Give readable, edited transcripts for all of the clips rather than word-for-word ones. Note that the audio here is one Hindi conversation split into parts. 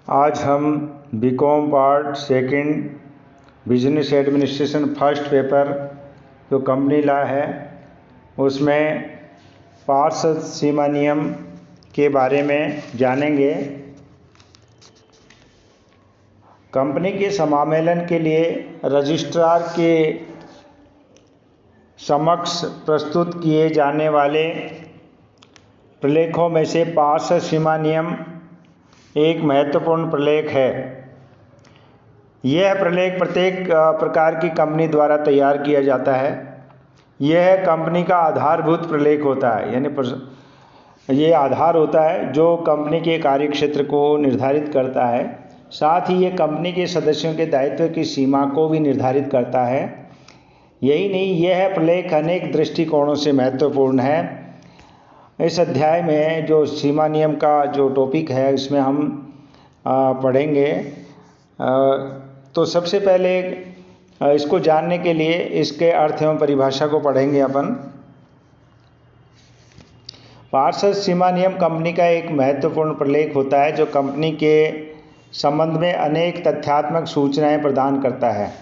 आज हम BCom part second business administration first paper जो कंपनी लॉ है उसमें पार्षद सीमा नियम के बारे में जानेंगे। कंपनी के समामेलन के लिए रजिस्ट्रार के समक्ष प्रस्तुत किए जाने वाले प्रलेखों में से पार्षद सीमा नियम एक महत्वपूर्ण प्रलेख है। यह प्रलेख प्रत्येक प्रकार की कंपनी द्वारा तैयार किया जाता है। यह कंपनी का आधारभूत प्रलेख होता है, यानी ये आधार होता है जो कंपनी के कार्यक्षेत्र को निर्धारित करता है। साथ ही ये कंपनी के सदस्यों के दायित्व की सीमा को भी निर्धारित करता है। यही नहीं, यह प्रलेख अनेक दृष्टिकोणों से महत्वपूर्ण है। इस अध्याय में जो सीमा नियम का जो टॉपिक है इसमें हम पढ़ेंगे। तो सबसे पहले इसको जानने के लिए इसके अर्थ एवं परिभाषा को पढ़ेंगे अपन। पार्षद सीमा नियम कंपनी का एक महत्वपूर्ण प्रलेख होता है जो कंपनी के संबंध में अनेक तथ्यात्मक सूचनाएं प्रदान करता है।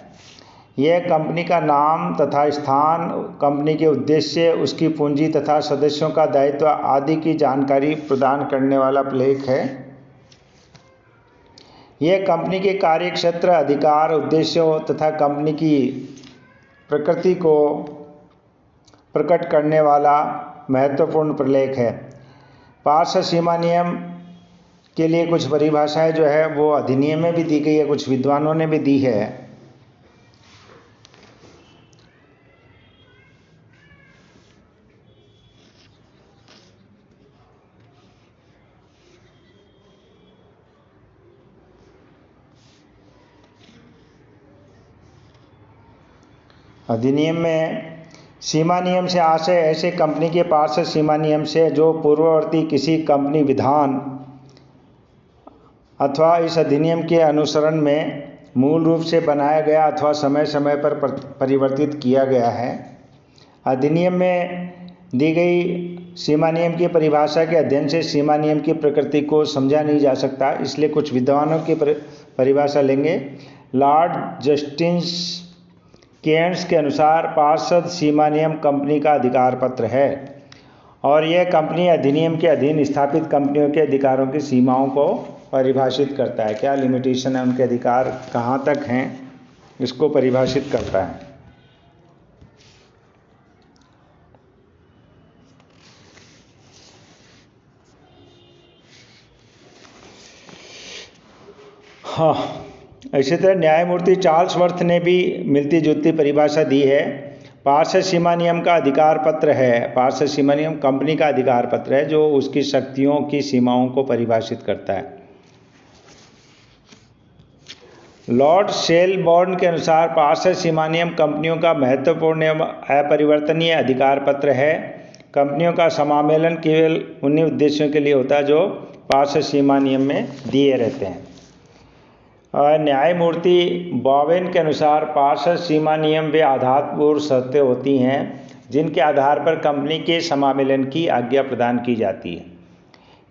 यह कंपनी का नाम तथा स्थान, कंपनी के उद्देश्य, उसकी पूंजी तथा सदस्यों का दायित्व आदि की जानकारी प्रदान करने वाला प्रलेख है। यह कंपनी के कार्यक्षेत्र, अधिकार, उद्देश्यों तथा कंपनी की प्रकृति को प्रकट करने वाला महत्वपूर्ण प्रलेख है। पार्षद सीमा नियम के लिए कुछ परिभाषाएं जो है वो अधिनियम में भी दी गई है, कुछ विद्वानों ने भी दी है। अधिनियम में सीमा नियम से आशय ऐसे कंपनी के पार्षद सीमा नियम से जो पूर्ववर्ती किसी कंपनी विधान अथवा इस अधिनियम के अनुसरण में मूल रूप से बनाया गया अथवा समय समय पर परिवर्तित किया गया है। अधिनियम में दी गई सीमा नियम की परिभाषा के अध्ययन से सीमा नियम की प्रकृति को समझा नहीं जा सकता, इसलिए कुछ विद्वानों की परिभाषा लेंगे। लॉर्ड जस्टिस केयर्न्स के अनुसार पार्षद सीमा नियम कंपनी का अधिकार पत्र है और यह कंपनी अधिनियम के अधीन स्थापित कंपनियों के अधिकारों की सीमाओं को परिभाषित करता है। क्या लिमिटेशन है, उनके अधिकार कहाँ तक हैं, इसको परिभाषित करता है। हाँ, इसी तरह न्यायमूर्ति चार्ल्स वर्थ ने भी मिलती जुलती परिभाषा दी है। पार्षद सीमा नियम का अधिकार पत्र है, पार्षद सीमा नियम कंपनी का अधिकार पत्र है जो उसकी शक्तियों की सीमाओं को परिभाषित करता है। लॉर्ड शेलबॉर्न के अनुसार पार्षद सीमा नियम कंपनियों का महत्वपूर्ण एवं अपरिवर्तनीय अधिकार पत्र है। कंपनियों का समामेलन केवल उन्हीं उद्देश्यों के लिए होता है जो पार्षद सीमा नियम में दिए रहते हैं। न्यायमूर्ति बॉवेन के अनुसार पार्षद सीमा नियम वे आधारभूत शर्तें होती हैं जिनके आधार पर कंपनी के समामेलन की आज्ञा प्रदान की जाती है।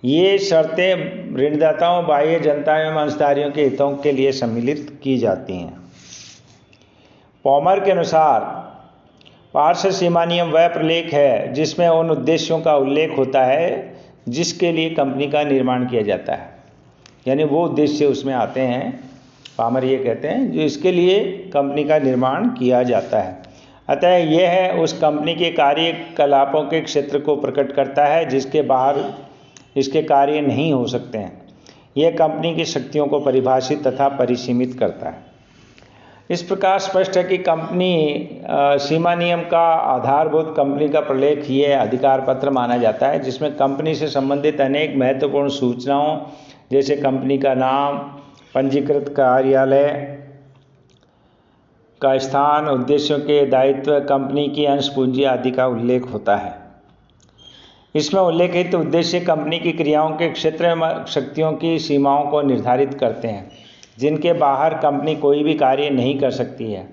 ये शर्तें ऋणदाताओं, बाह्य जनता एवं अंशधारियों के हितों के लिए सम्मिलित की जाती हैं। पॉमर के अनुसार पार्षद सीमा नियम वह प्रलेख है जिसमें उन उद्देश्यों का उल्लेख होता है जिसके लिए कंपनी का निर्माण किया जाता है, यानी वो उद्देश्य उसमें आते हैं, पामर ये कहते हैं, जो इसके लिए कंपनी का निर्माण किया जाता है। अतः यह उस कंपनी के कार्यकलापों के क्षेत्र को प्रकट करता है जिसके बाहर इसके कार्य नहीं हो सकते हैं। यह कंपनी की शक्तियों को परिभाषित तथा परिसीमित करता है। इस प्रकार स्पष्ट है कि कंपनी सीमा नियम का आधारभूत कंपनी का प्रलेख ये अधिकार पत्र माना जाता है जिसमें कंपनी से संबंधित अनेक महत्वपूर्ण सूचनाओं जैसे कंपनी का नाम, पंजीकृत कार्यालय का स्थान, उद्देश्यों के दायित्व, कंपनी की अंश पूंजी आदि का उल्लेख होता है। इसमें उल्लेखित उद्देश्य कंपनी की क्रियाओं के क्षेत्र में शक्तियों की सीमाओं को निर्धारित करते हैं जिनके बाहर कंपनी कोई भी कार्य नहीं कर सकती है।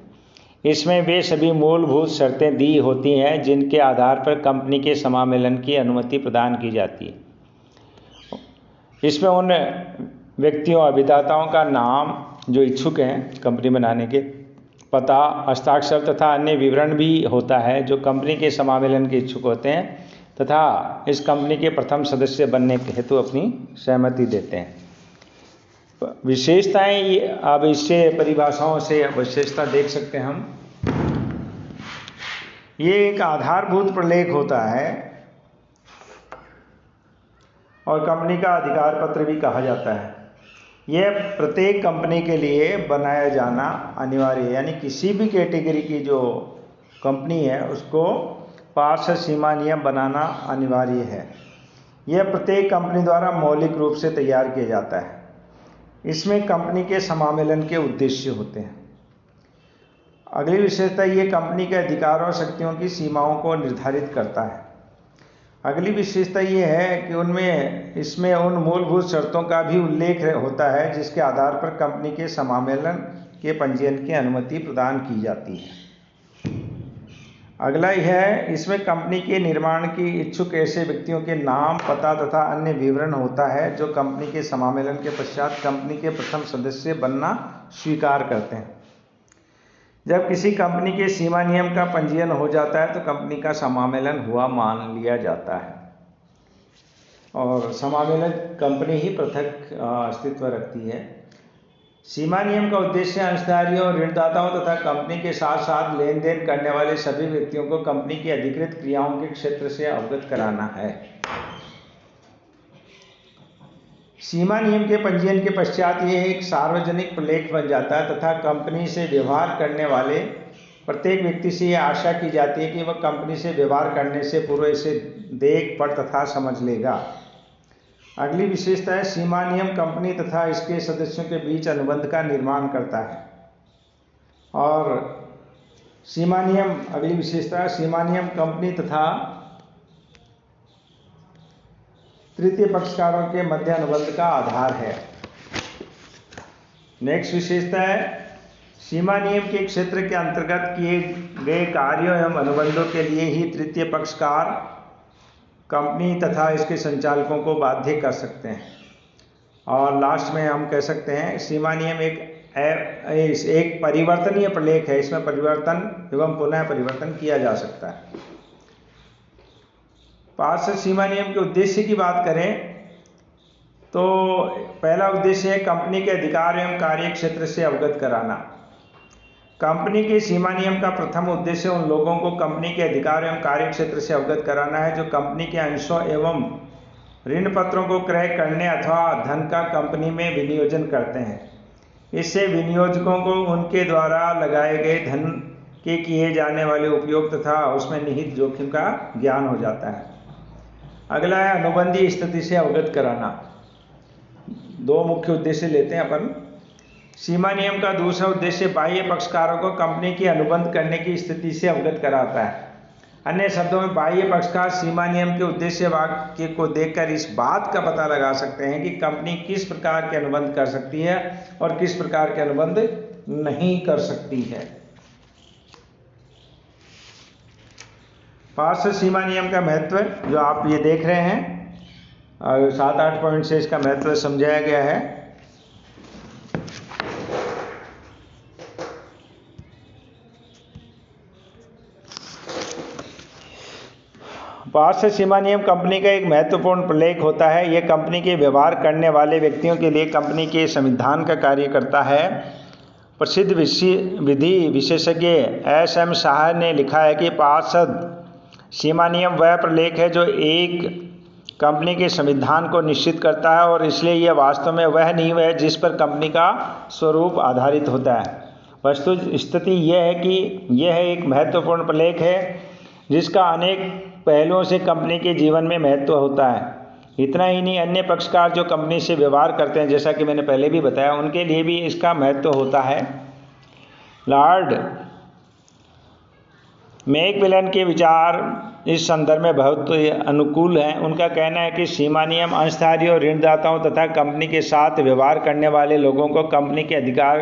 इसमें वे सभी मूलभूत शर्तें दी होती हैं जिनके आधार पर कंपनी के समामेलन की अनुमति प्रदान की जाती है। इसमें उन व्यक्तियों अभिदाताओं का नाम जो इच्छुक हैं कंपनी बनाने के, पता, हस्ताक्षर तथा अन्य विवरण भी होता है जो कंपनी के समावेलन के इच्छुक होते हैं तथा इस कंपनी के प्रथम सदस्य बनने के हेतु अपनी सहमति देते हैं। विशेषताएं, अब इससे परिभाषाओं से विशेषता देख सकते हैं हम। ये एक आधारभूत प्रलेख होता है और कंपनी का अधिकार पत्र भी कहा जाता है। यह प्रत्येक कंपनी के लिए बनाया जाना अनिवार्य है, यानी किसी भी कैटेगरी की जो कंपनी है उसको पार्षद सीमा नियम बनाना अनिवार्य है। यह प्रत्येक कंपनी द्वारा मौलिक रूप से तैयार किया जाता है। इसमें कंपनी के समामेलन के उद्देश्य होते हैं। अगली विशेषता, ये कंपनी के अधिकारों और शक्तियों की सीमाओं को निर्धारित करता है। अगली विशेषता ये है कि इसमें उन मूलभूत शर्तों का भी उल्लेख होता है जिसके आधार पर कंपनी के समामेलन के पंजीयन की अनुमति प्रदान की जाती है। अगला यह है, इसमें कंपनी के निर्माण की इच्छुक ऐसे व्यक्तियों के नाम, पता तथा अन्य विवरण होता है जो कंपनी के समामेलन के पश्चात कंपनी के प्रथम सदस्य बनना स्वीकार करते हैं। जब किसी कंपनी के सीमा नियम का पंजीयन हो जाता है तो कंपनी का समामेलन हुआ मान लिया जाता है और समामेलन कंपनी ही पृथक अस्तित्व रखती है। सीमा नियम का उद्देश्य अंशधारियों और ऋणदाताओं तथा कंपनी के साथ साथ लेन देन करने वाले सभी व्यक्तियों को कंपनी की अधिकृत क्रियाओं के क्षेत्र से अवगत कराना है। सीमा नियम के पंजीयन के पश्चात यह एक सार्वजनिक प्रलेख बन जाता है तथा कंपनी से व्यवहार करने वाले प्रत्येक व्यक्ति से यह आशा की जाती है कि वह कंपनी से व्यवहार करने से पूर्व इसे देख, पढ़ तथा समझ लेगा। अगली विशेषता है, सीमा नियम कंपनी तथा इसके सदस्यों के बीच अनुबंध का निर्माण करता है। और सीमा नियम, अगली विशेषता, सीमा नियम कंपनी तथा तृतीय पक्षकारों के मध्य अनुबंध का आधार है। नेक्स्ट विशेषता है, सीमा नियम के क्षेत्र के अंतर्गत किए गए कार्यों एवं अनुबंधों के लिए ही तृतीय पक्षकार कंपनी तथा इसके संचालकों को बाध्य कर सकते हैं। और लास्ट में हम कह सकते हैं सीमा नियम एक परिवर्तनीय प्रलेख है। इसमें परिवर्तन एवं पुनः परिवर्तन किया जा सकता है। पार्षद सीमा नियम के उद्देश्य की बात करें तो पहला उद्देश्य है कंपनी के अधिकार एवं कार्य क्षेत्र से अवगत कराना। कंपनी के सीमा नियम का प्रथम उद्देश्य उन लोगों को कंपनी के अधिकार एवं कार्य क्षेत्र से अवगत कराना है जो कंपनी के अंशों एवं ऋण पत्रों को क्रय करने अथवा धन का कंपनी में विनियोजन करते हैं। इससे विनियोजकों को उनके द्वारा लगाए गए धन के किए जाने वाले उपयोग तथा उसमें निहित जोखिम का ज्ञान हो जाता है। अगला है अनुबंधी स्थिति से अवगत कराना। दो मुख्य उद्देश्य लेते हैं अपन। सीमा नियम का दूसरा उद्देश्य बाह्य पक्षकारों को कंपनी की अनुबंध करने की स्थिति से अवगत कराता है। अन्य शब्दों में बाह्य पक्षकार सीमा नियम के उद्देश्य वाक्य को देखकर इस बात का पता लगा सकते हैं कि कंपनी किस प्रकार के अनुबंध कर सकती है और किस प्रकार के अनुबंध नहीं कर सकती है। पार्षद सीमा नियम का महत्व जो आप ये देख रहे हैं, 7-8 पॉइंट से इसका महत्व समझाया गया है। पार्षद सीमा नियम कंपनी का एक महत्वपूर्ण प्रलेख होता है। यह कंपनी के व्यवहार करने वाले व्यक्तियों के लिए कंपनी के संविधान का कार्य करता है। प्रसिद्ध विधि विशेषज्ञ SM शाह ने लिखा है कि पार्षद सीमा नियम वह प्रलेख है जो एक कंपनी के संविधान को निश्चित करता है और इसलिए यह वास्तव में वह नींव है जिस पर कंपनी का स्वरूप आधारित होता है। वस्तु स्थिति यह है कि यह एक महत्वपूर्ण प्रलेख है जिसका अनेक पहलुओं से कंपनी के जीवन में महत्व होता है। इतना ही नहीं, अन्य पक्षकार जो कंपनी से व्यवहार करते हैं, जैसा कि मैंने पहले भी बताया, उनके लिए भी इसका महत्व होता है। लॉर्ड मैकमिलन के विचार इस संदर्भ में बहुत अनुकूल हैं। उनका कहना है कि सीमा नियम अंशधारियों, ऋणदाताओं तथा कंपनी के साथ व्यवहार करने वाले लोगों को कंपनी के अधिकार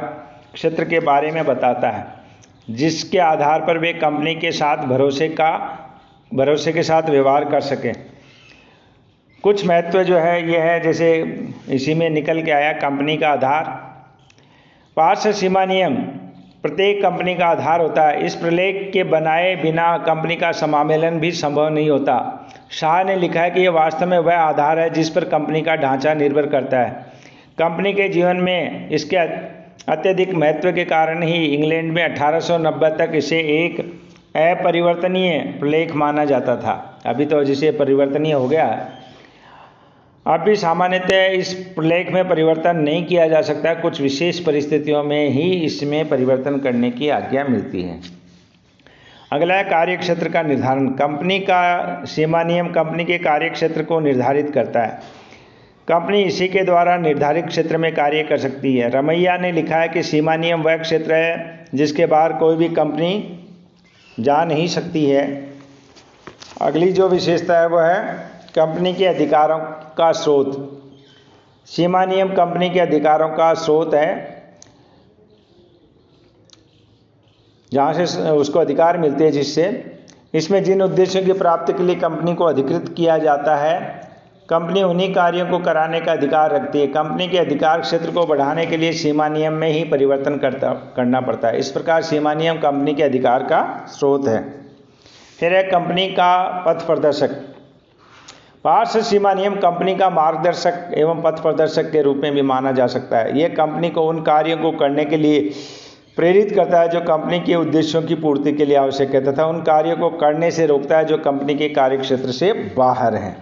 क्षेत्र के बारे में बताता है, जिसके आधार पर वे कंपनी के साथ भरोसे के साथ व्यवहार कर सकें। कुछ महत्व जो है ये है, जैसे इसी में निकल के आया कंपनी का आधार। पारदर्शी सीमा नियम प्रत्येक कंपनी का आधार होता है। इस प्रलेख के बनाए बिना कंपनी का समामेलन भी संभव नहीं होता। शाह ने लिखा है कि यह वास्तव में वह आधार है जिस पर कंपनी का ढांचा निर्भर करता है। कंपनी के जीवन में इसके अत्यधिक महत्व के कारण ही इंग्लैंड में 1890 तक इसे एक अपरिवर्तनीय प्रलेख माना जाता था। अभी तो जिसे परिवर्तनीय हो गया है। अब भी सामान्यतः इस प्रलेख में परिवर्तन नहीं किया जा सकता। कुछ विशेष परिस्थितियों में ही इसमें परिवर्तन करने की आज्ञा मिलती है। अगला है कार्यक्षेत्र का निर्धारण। कंपनी का सीमा नियम कंपनी के कार्यक्षेत्र को निर्धारित करता है। कंपनी इसी के द्वारा निर्धारित क्षेत्र में कार्य कर सकती है। रमैया ने लिखा है कि सीमा नियम वह क्षेत्र है जिसके बाहर कोई भी कंपनी जा नहीं सकती है। अगली जो विशेषता है वह है कंपनी के अधिकारों का स्रोत। सीमा नियम कंपनी के अधिकारों का स्रोत है, जहाँ से उसको अधिकार मिलते हैं, जिससे इसमें जिन उद्देश्यों की प्राप्ति के लिए कंपनी को अधिकृत किया जाता है, कंपनी उन्हीं कार्यों को कराने का अधिकार रखती है। कंपनी के अधिकार क्षेत्र को बढ़ाने के लिए सीमा नियम में ही परिवर्तन करना पड़ता है। इस प्रकार सीमा नियम कंपनी के अधिकार का स्रोत है। फिर है कंपनी का पथ प्रदर्शक। पारदर्शी सीमा नियम कंपनी का मार्गदर्शक एवं पथ प्रदर्शक के रूप में भी माना जा सकता है। यह कंपनी को उन कार्यों को करने के लिए प्रेरित करता है जो कंपनी के उद्देश्यों की पूर्ति के लिए आवश्यक है, तथा उन कार्यों को करने से रोकता है जो कंपनी के कार्यक्षेत्र से बाहर हैं।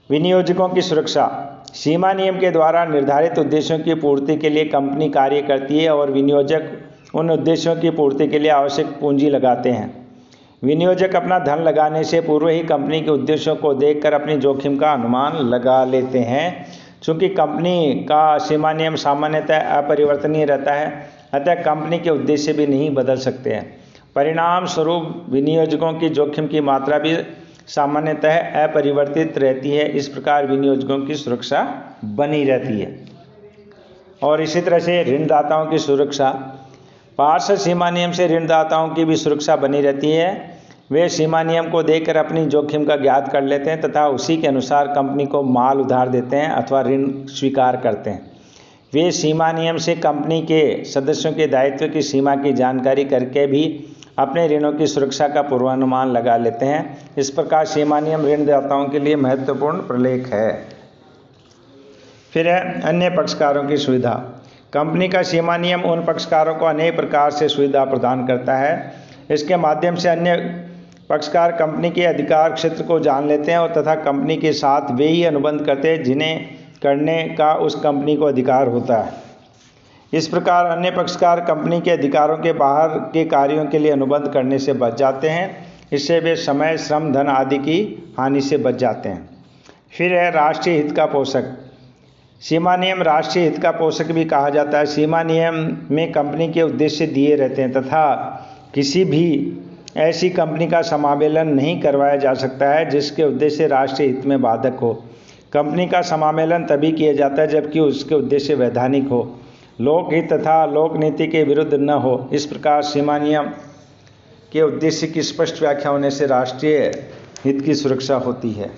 विनियोजकों की सुरक्षा। सीमा नियम के द्वारा निर्धारित उद्देश्यों की पूर्ति के लिए कंपनी कार्य करती है और विनियोजक उन उद्देश्यों की पूर्ति के लिए आवश्यक पूंजी लगाते हैं। विनियोजक अपना धन लगाने से पूर्व ही कंपनी के उद्देश्यों को देखकर अपनी जोखिम का अनुमान लगा लेते हैं। चूँकि कंपनी का सीमा नियम सामान्यतः अपरिवर्तनीय रहता है, अतः कंपनी के उद्देश्य भी नहीं बदल सकते हैं। परिणाम स्वरूप विनियोजकों की जोखिम की मात्रा भी सामान्यतः अपरिवर्तित रहती है। इस प्रकार विनियोजकों की सुरक्षा बनी रहती है। और इसी तरह से ऋणदाताओं की सुरक्षा। पारदर्शी सीमा नियम से ऋणदाताओं की भी सुरक्षा बनी रहती है। वे सीमा नियम को देखकर अपनी जोखिम का ज्ञात कर लेते हैं तथा उसी के अनुसार कंपनी को माल उधार देते हैं अथवा ऋण स्वीकार करते हैं। वे सीमा नियम से कंपनी के सदस्यों के दायित्व की सीमा की जानकारी करके भी अपने ऋणों की सुरक्षा का पूर्वानुमान लगा लेते हैं। इस प्रकार सीमा नियम ऋणदाताओं के लिए महत्वपूर्ण प्रलेख है। फिर है अन्य पक्षकारों की सुविधा। कंपनी का सीमा नियम उन पक्षकारों को अनेक प्रकार से सुविधा प्रदान करता है। इसके माध्यम से अन्य पक्षकार कंपनी के अधिकार क्षेत्र को जान लेते हैं और तथा कंपनी के साथ वे ही अनुबंध करते हैं जिन्हें करने का उस कंपनी को अधिकार होता है। इस प्रकार अन्य पक्षकार कंपनी के अधिकारों के बाहर के कार्यों के लिए अनुबंध करने से बच जाते हैं। इससे वे समय, श्रम, धन आदि की हानि से बच जाते हैं। फिर है राष्ट्रीय हित का पोषक। सीमा नियम राष्ट्रीय हित का पोषक भी कहा जाता है। सीमा नियम में कंपनी के उद्देश्य दिए रहते हैं तथा किसी भी ऐसी कंपनी का समामेलन नहीं करवाया जा सकता है जिसके उद्देश्य राष्ट्रीय हित में बाधक हो। कंपनी का समामेलन तभी किया जाता है जबकि उसके उद्देश्य वैधानिक हो, लोकहित तथा लोक नीति के विरुद्ध न हो। इस प्रकार सीमा नियम के उद्देश्य की स्पष्ट व्याख्या होने से राष्ट्रीय हित की सुरक्षा होती है।